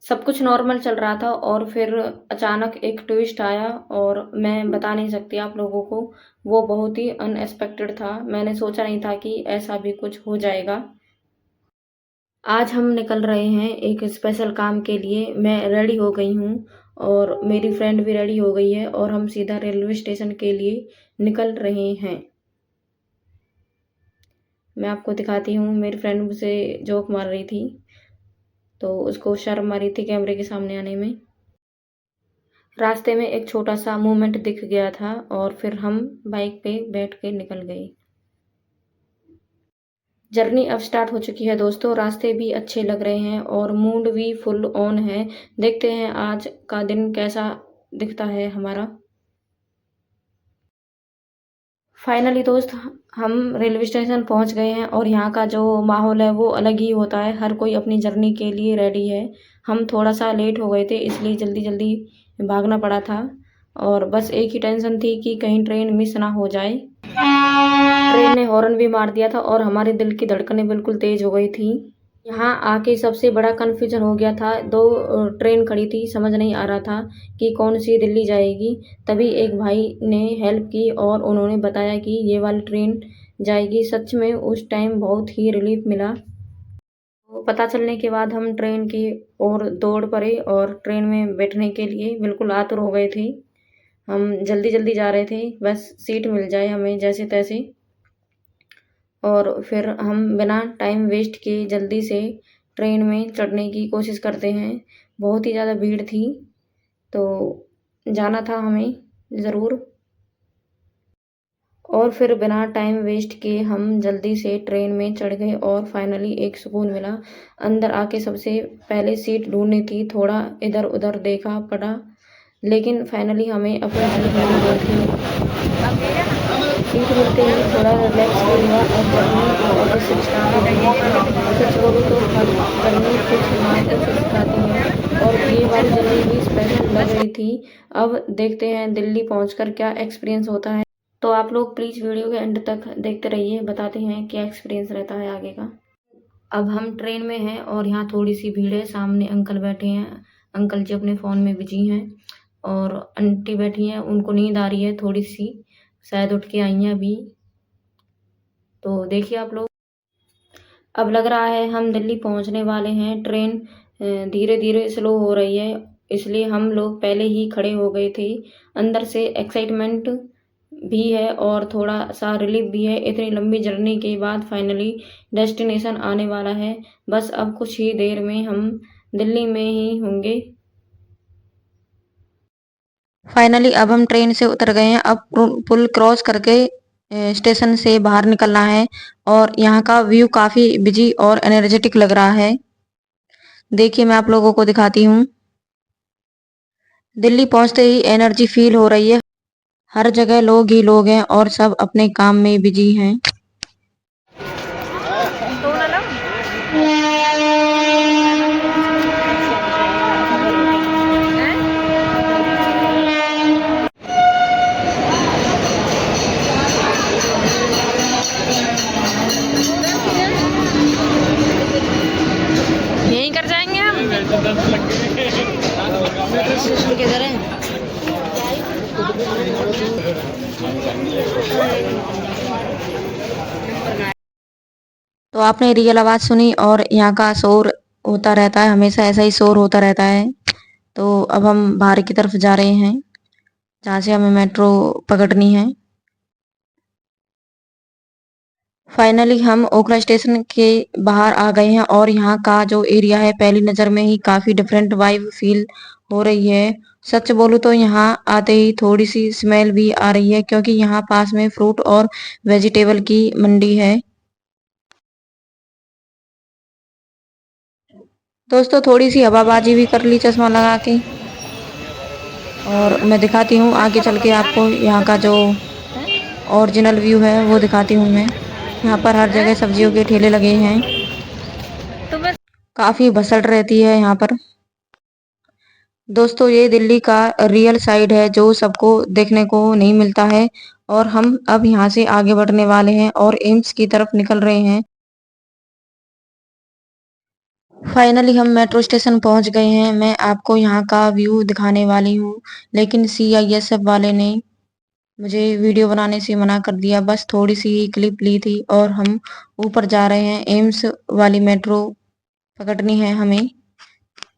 सब कुछ नॉर्मल चल रहा था और फिर अचानक एक ट्विस्ट आया और मैं बता नहीं सकती आप लोगों को, वो बहुत ही अनएक्सपेक्टेड था। मैंने सोचा नहीं था कि ऐसा भी कुछ हो जाएगा। आज हम निकल रहे हैं एक स्पेशल काम के लिए। मैं रेडी हो गई हूँ और मेरी फ्रेंड भी रेडी हो गई है और हम सीधा रेलवे स्टेशन के लिए निकल रहे हैं। मैं आपको दिखाती हूँ, मेरी फ्रेंड मुझसे जोक मार रही थी, तो उसको शर्म आ रही थी कैमरे के सामने आने में। रास्ते में एक छोटा-सा मूवमेंट दिख गया था और फिर हम बाइक पे बैठ के निकल गए। जर्नी अब स्टार्ट हो चुकी है दोस्तों, रास्ते भी अच्छे लग रहे हैं और मूड भी फुल ऑन है। देखते हैं आज का दिन कैसा दिखता है हमारा। फाइनली दोस्त हम रेलवे स्टेशन पहुंच गए हैं और यहाँ का जो माहौल है वो अलग ही होता है। हर कोई अपनी जर्नी के लिए रेडी है। हम थोड़ा सा लेट हो गए थे इसलिए जल्दी जल्दी भागना पड़ा था और बस एक ही टेंशन थी कि कहीं ट्रेन मिस ना हो जाए। ट्रेन ने हॉर्न भी मार दिया था और हमारे दिल की धड़कनें बिल्कुल तेज हो गई थी। यहाँ आके सबसे बड़ा कन्फ्यूजन हो गया था। 2 ट्रेन खड़ी थी, समझ नहीं आ रहा था कि कौन-सी दिल्ली जाएगी। तभी एक भाई ने हेल्प की और उन्होंने बताया कि ये वाली ट्रेन जाएगी। सच में उस टाइम बहुत ही रिलीफ मिला। तो पता चलने के बाद हम ट्रेन की ओर दौड़ पड़े और ट्रेन में बैठने के लिए बिल्कुल आतुर हो गए थे। हम जल्दी-जल्दी जा रहे थे, बस सीट मिल जाए हमें जैसे-तैसे। और फिर हम बिना टाइम वेस्ट किए जल्दी से ट्रेन में चढ़ने की कोशिश करते हैं। बहुत ही ज़्यादा भीड़ थी, तो जाना था हमें ज़रूर। और फिर बिना टाइम वेस्ट किए हम जल्दी से ट्रेन में चढ़ गए और फाइनली एक सुकून मिला। अंदर आके सबसे पहले सीट ढूँढनी थी, थोड़ा इधर-उधर देखा पड़ा, लेकिन फाइनली हमें अपनी सीट मिल गई थी। सीट मिलते ही थोड़ा रिलैक्स फील हुआ और जर्नी वापस से स्टार्ट हो गई। सच बोलूँ तो हर जर्नी कुछ ना कुछ सिखाती है और ये वाली जर्नी भी स्पेशल लग रही थी। अब देखते हैं दिल्ली पहुंचकर क्या एक्सपीरियंस होता है। तो आप लोग प्लीज़ वीडियो के एंड तक देखते रहिए, बताते हैं क्या एक्सपीरियंस रहता है आगे का। अब हम ट्रेन में हैं और यहाँ थोड़ी सी भीड़ है। सामने अंकल बैठे हैं, अंकल जी अपने फ़ोन में बिजी हैं और आंटी बैठी हैं, उनको नींद आ रही है थोड़ी सी, शायद उठ के आई हैं अभी। तो देखिए आप लोग, अब लग रहा है हम दिल्ली पहुंचने वाले हैं। ट्रेन धीरे धीरे स्लो हो रही है, इसलिए हम लोग पहले ही खड़े हो गए थे। अंदर से एक्साइटमेंट भी है और थोड़ा सा रिलीफ भी है। इतनी लंबी जर्नी के बाद फाइनली डेस्टिनेशन आने वाला है। बस अब कुछ ही देर में हम दिल्ली में ही होंगे। फाइनली अब हम ट्रेन से उतर गए हैं। अब पुल क्रॉस करके स्टेशन से बाहर निकलना है और यहाँ का व्यू काफी बिजी और एनर्जेटिक लग रहा है। देखिए मैं आप लोगों को दिखाती हूँ। दिल्ली पहुंचते ही एनर्जी फील हो रही है। हर जगह लोग ही लोग हैं और सब अपने काम में बिजी हैं। यहीं कर जाएंगे हम। मेट्रो स्टेशन किधर है? तो आपने रियल आवाज सुनी और यहाँ का शोर होता रहता है, हमेशा ऐसा ही शोर होता रहता है। तो अब हम बाहर की तरफ जा रहे हैं जहाँ से हमें मेट्रो पकड़नी है। फाइनली हम ओखला स्टेशन के बाहर आ गए हैं और यहाँ का जो एरिया है पहली नज़र में ही काफ़ी डिफरेंट वाइब फील हो रही है। सच बोलूँ तो यहाँ आते ही थोड़ी सी स्मेल भी आ रही है क्योंकि यहाँ पास में फ्रूट और वेजिटेबल की मंडी है। दोस्तों थोड़ी सी हवाबाजी भी कर ली चश्मा लगा के और मैं दिखाती हूँ आगे चल के आपको यहाँ का जो ओरिजिनल व्यू है वो दिखाती हूँ मैं। यहाँ पर हर जगह सब्जियों के ठेले लगे हैं, काफ़ी भसड़ रहती है यहाँ पर। दोस्तों ये दिल्ली का रियल साइड है जो सबको देखने को नहीं मिलता है और हम अब यहाँ से आगे बढ़ने वाले हैं और एम्स की तरफ निकल रहे हैं। फाइनली हम मेट्रो स्टेशन पहुंच गए हैं। मैं आपको यहाँ का व्यू दिखाने वाली हूँ, लेकिन सीआईएसएफ वाले ने मुझे वीडियो बनाने से मना कर दिया। बस थोड़ी सी ही क्लिप ली थी और हम ऊपर जा रहे हैं। एम्स वाली मेट्रो पकड़नी है हमें।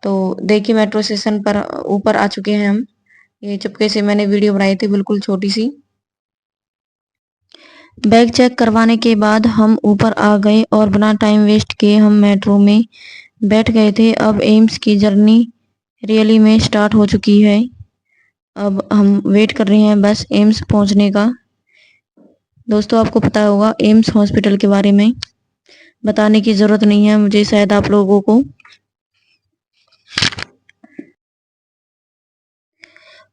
तो देखिए मेट्रो स्टेशन पर ऊपर आ चुके हैं हम। ये चुपके से मैंने वीडियो बनाई थी, बिल्कुल छोटी सी। बैग चेक करवाने के बाद हम ऊपर आ गए और बिना टाइम वेस्ट किए हम मेट्रो में बैठ गए थे। अब एम्स की जर्नी रियली में स्टार्ट हो चुकी है। अब हम वेट कर रहे हैं बस एम्स पहुंचने का। दोस्तों आपको पता होगा एम्स हॉस्पिटल के बारे में, बताने की ज़रूरत नहीं है मुझे शायद आप लोगों को।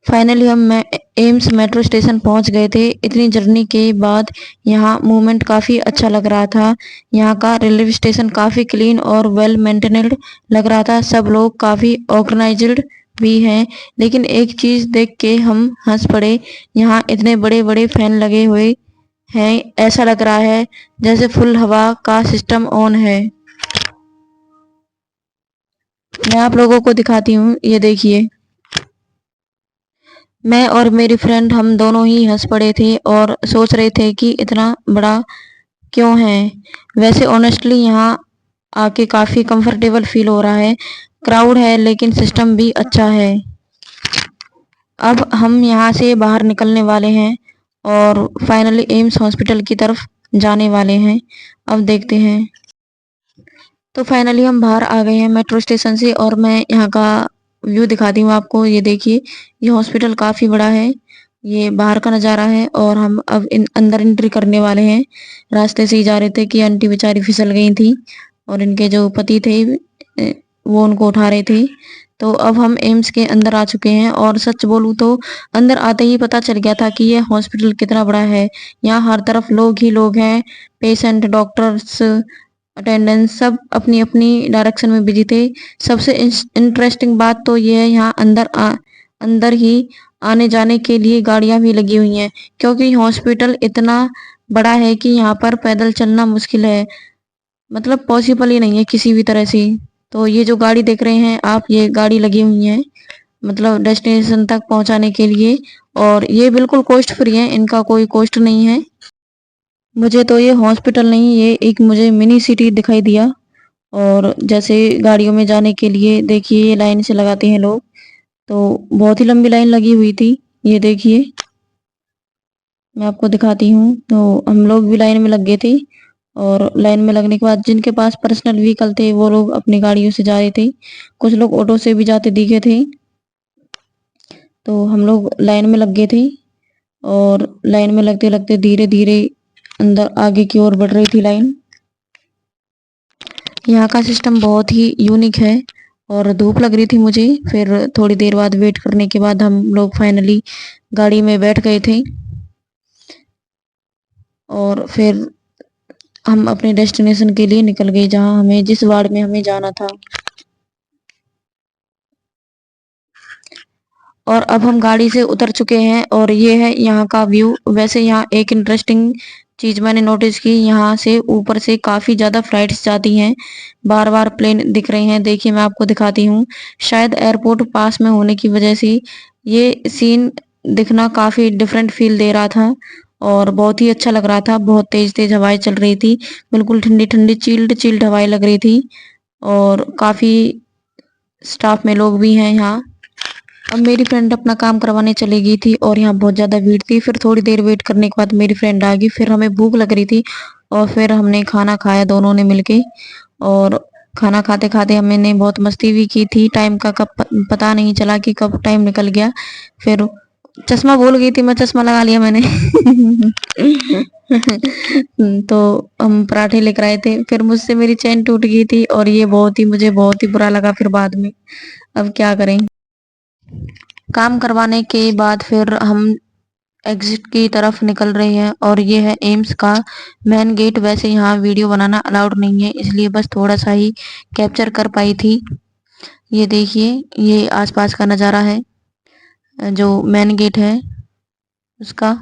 फाइनली हम एम्स मेट्रो स्टेशन पहुंच गए थे। इतनी जर्नी के बाद यहाँ मूवमेंट काफ़ी अच्छा लग रहा था। यहाँ का रेलवे स्टेशन काफ़ी क्लीन और वेल मेंटेनेड लग रहा था। सब लोग काफ़ी ऑर्गेनाइज्ड भी हैं। लेकिन एक चीज़ देख के हम हंस पड़े। यहाँ इतने बड़े बड़े फैन लगे हुए हैं, ऐसा लग रहा है जैसे फुल हवा का सिस्टम ऑन है। मैं आप लोगों को दिखाती हूँ, ये देखिए। मैं और मेरी फ्रेंड हम दोनों ही हंस पड़े थे और सोच रहे थे कि इतना बड़ा क्यों है। वैसे ऑनेस्टली यहाँ आके काफ़ी कंफर्टेबल फील हो रहा है। क्राउड है लेकिन सिस्टम भी अच्छा है। अब हम यहाँ से बाहर निकलने वाले हैं और फाइनली एम्स हॉस्पिटल की तरफ जाने वाले हैं। अब देखते हैं। तो फाइनली हम बाहर आ गए हैं मेट्रो स्टेशन से और मैं यहाँ का व्यू दिखाती हूँ आपको। ये देखिए, ये हॉस्पिटल काफ़ी बड़ा है। ये बाहर का नज़ारा है और हम अब अंदर एंट्री करने वाले हैं। रास्ते से ही जा रहे थे कि आंटी बेचारी फिसल गई थी और इनके जो पति थे वो उनको उठा रहे थे। तो अब हम एम्स के अंदर आ चुके हैं और सच बोलूँ तो अंदर आते ही पता चल गया था कि ये हॉस्पिटल कितना बड़ा है। यहाँ हर तरफ लोग ही लोग हैं, पेशेंट, डॉक्टर्स, अटेंडेंस, सब अपनी अपनी डायरेक्शन में बिजी थे। सबसे इंटरेस्टिंग बात तो ये है यहाँ अंदर ही आने जाने के लिए गाड़ियां भी लगी हुई हैं, क्योंकि हॉस्पिटल इतना बड़ा है कि यहाँ पर पैदल चलना मुश्किल है। मतलब पॉसिबल ही नहीं है किसी भी तरह से। तो ये जो गाड़ी देख रहे हैं आप, ये गाड़ी लगी हुई है मतलब डेस्टिनेशन तक पहुंचाने के लिए। और ये बिल्कुल कॉस्ट फ्री है, इनका कोई कॉस्ट नहीं है। मुझे तो ये हॉस्पिटल नहीं, ये एक मुझे मिनी सिटी दिखाई दिया। और जैसे गाड़ियों में जाने के लिए देखिए ये लाइन से लगाते हैं लोग। तो बहुत ही लंबी लाइन लगी हुई थी। ये देखिए, मैं आपको दिखाती हूँ। तो हम लोग भी लाइन में लग गए थे और लाइन में लगने के बाद जिनके पास पर्सनल व्हीकल थे वो लोग अपनी गाड़ियों से जा रहे थे। कुछ लोग ऑटो से भी जाते दिखे थे। तो हम लोग लाइन में लग गए थे और लाइन में लगते लगते धीरे धीरे अंदर आगे की ओर बढ़ रही थी लाइन। यहाँ का सिस्टम बहुत ही यूनिक है और धूप लग रही थी मुझे। फिर थोड़ी देर बाद वेट करने के बाद हम लोग फाइनली गाड़ी में बैठ गए थे और फिर हम अपने डेस्टिनेशन के लिए निकल गए, जहाँ हमें जिस वार्ड में हमें जाना था। और अब हम गाड़ी से उतर चुके हैं और ये है यहाँ का व्यू। वैसे यहाँ एक इंटरेस्टिंग चीज़ मैंने नोटिस की, यहाँ से ऊपर से काफ़ी ज़्यादा फ्लाइट्स जाती हैं। बार बार प्लेन दिख रहे हैं। देखिए मैं आपको दिखाती हूँ। शायद एयरपोर्ट पास में होने की वजह से ये सीन दिखना काफ़ी डिफरेंट फील दे रहा था और बहुत ही अच्छा लग रहा था। बहुत तेज तेज हवाएं चल रही थी, बिल्कुल ठंडी ठंडी चिल्ड चिल्ड हवाएं लग रही थी और काफ़ी स्टाफ में लोग भी हैं यहाँ। अब मेरी फ्रेंड अपना काम करवाने चली गई थी और यहाँ बहुत ज़्यादा भीड़ थी। फिर थोड़ी देर वेट करने के बाद मेरी फ्रेंड आ गई। फिर हमें भूख लग रही थी और फिर हमने खाना खाया दोनों ने मिलके। और खाना खाते खाते हमने बहुत मस्ती भी की थी। टाइम का कब पता नहीं चला कि कब टाइम निकल गया। फिर चश्मा भूल गई थी मैं, चश्मा लगा लिया मैंने। तो हम पराठे लेकर आए थे। फिर मुझसे मेरी चेन टूट गई थी और ये मुझे बहुत ही बुरा लगा फिर बाद में। अब क्या करें। काम करवाने के बाद फिर हम एग्जिट की तरफ निकल रहे हैं और ये है एम्स का मेन गेट। वैसे यहाँ वीडियो बनाना अलाउड नहीं है, इसलिए बस थोड़ा सा ही कैप्चर कर पाई थी। ये देखिए, ये आसपास का नज़ारा है जो मेन गेट है उसका।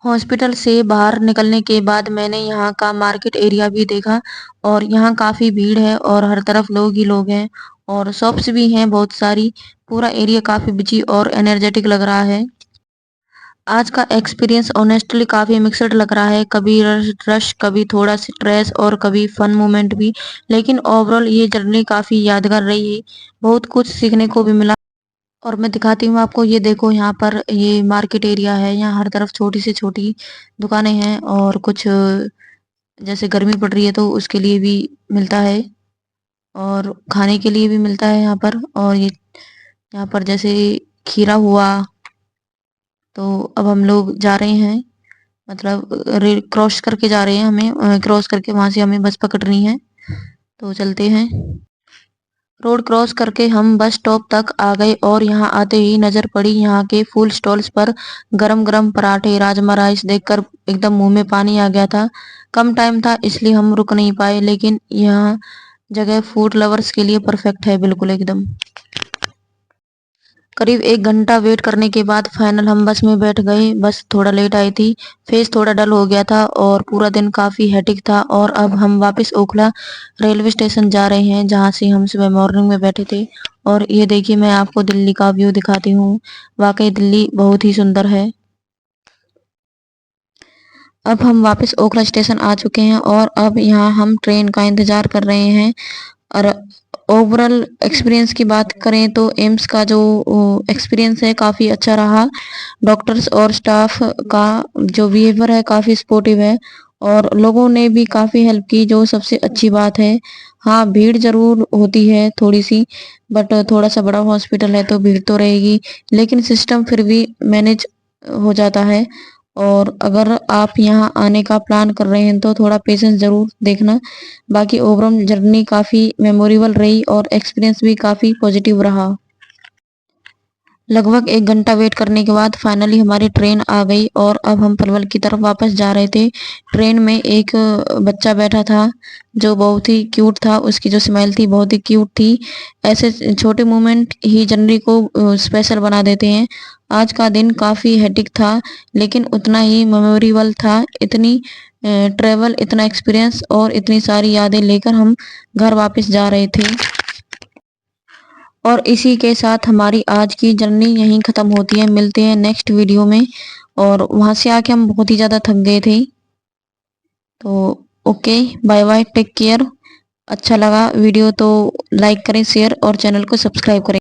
हॉस्पिटल से बाहर निकलने के बाद मैंने यहाँ का मार्केट एरिया भी देखा और यहाँ काफ़ी भीड़ है और हर तरफ लोग ही लोग हैं और शॉप्स भी हैं बहुत सारी। पूरा एरिया काफ़ी बिजी और एनर्जेटिक लग रहा है। आज का एक्सपीरियंस ऑनेस्टली काफ़ी मिक्सड लग रहा है, कभी रश, कभी थोड़ा स्ट्रेस और कभी फन मोमेंट भी। लेकिन ओवरऑल ये जर्नी काफ़ी यादगार रही है, बहुत कुछ सीखने को भी मिला। और मैं दिखाती हूँ आपको, ये देखो यहाँ पर ये मार्केट एरिया है, यहाँ हर तरफ छोटी से छोटी दुकानें हैं और कुछ जैसे गर्मी पड़ रही है तो उसके लिए भी मिलता है और खाने के लिए भी मिलता है यहाँ पर। और ये यहाँ पर जैसे खीरा हुआ, तो अब हम लोग जा रहे हैं, मतलब क्रॉस करके जा रहे हैं, हमें क्रॉस करके वहां से हमें बस पकड़नी है, तो चलते हैं। रोड क्रॉस करके हम बस स्टॉप तक आ गए और यहाँ आते ही नजर पड़ी यहाँ के फूड स्टॉल्स पर गरम गरम पराठे, राजमा राइस देखकर एकदम मुंह में पानी आ गया था। कम टाइम था इसलिए हम रुक नहीं पाए, लेकिन यहाँ जगह फूड लवर्स के लिए परफेक्ट है, बिल्कुल एकदम। करीब 1 घंटा वेट करने के बाद फाइनल हम बस में बैठ गए। बस थोड़ा लेट आई थी, फेस थोड़ा डल हो गया था और पूरा दिन काफ़ी हेक्टिक था। और अब हम वापस ओखला रेलवे स्टेशन जा रहे हैं, जहाँ से हम सुबह मॉर्निंग में बैठे थे। और ये देखिए, मैं आपको दिल्ली का व्यू दिखाती हूँ। वाकई दिल्ली बहुत ही सुंदर है। अब हम वापस ओखला स्टेशन आ चुके हैं और अब यहाँ हम ट्रेन का इंतज़ार कर रहे हैं। और ओवरऑल एक्सपीरियंस की बात करें तो एम्स का जो एक्सपीरियंस है काफ़ी अच्छा रहा। डॉक्टर्स और स्टाफ का जो बिहेवियर है काफ़ी सपोर्टिव है और लोगों ने भी काफ़ी हेल्प की, जो सबसे अच्छी बात है। हाँ, भीड़ ज़रूर होती है थोड़ी सी, बट थोड़ा सा बड़ा हॉस्पिटल है तो भीड़ तो रहेगी, लेकिन सिस्टम फिर भी मैनेज हो जाता है। और अगर आप यहाँ आने का प्लान कर रहे हैं तो थोड़ा पेशेंस ज़रूर देखना। बाकी ओवरऑल जर्नी काफ़ी मेमोरेबल रही और एक्सपीरियंस भी काफ़ी पॉजिटिव रहा। लगभग 1 घंटा वेट करने के बाद फाइनली हमारी ट्रेन आ गई और अब हम पलवल की तरफ वापस जा रहे थे। ट्रेन में एक बच्चा बैठा था जो बहुत ही क्यूट था, उसकी जो स्माइल थी बहुत ही क्यूट थी। ऐसे छोटे मोमेंट ही जर्नी को स्पेशल बना देते हैं। आज का दिन काफ़ी हेक्टिक था, लेकिन उतना ही मेमोरेबल था। इतनी ट्रैवल, इतना एक्सपीरियंस और इतनी सारी यादें लेकर हम घर वापस जा रहे थे। और इसी के साथ हमारी आज की जर्नी यहीं ख़त्म होती है। मिलते हैं नेक्स्ट वीडियो में। और वहाँ से आके हम बहुत ही ज़्यादा थक गए थे, तो okay, bye bye, take care. अच्छा लगा वीडियो तो लाइक करें, शेयर और चैनल को सब्सक्राइब करें।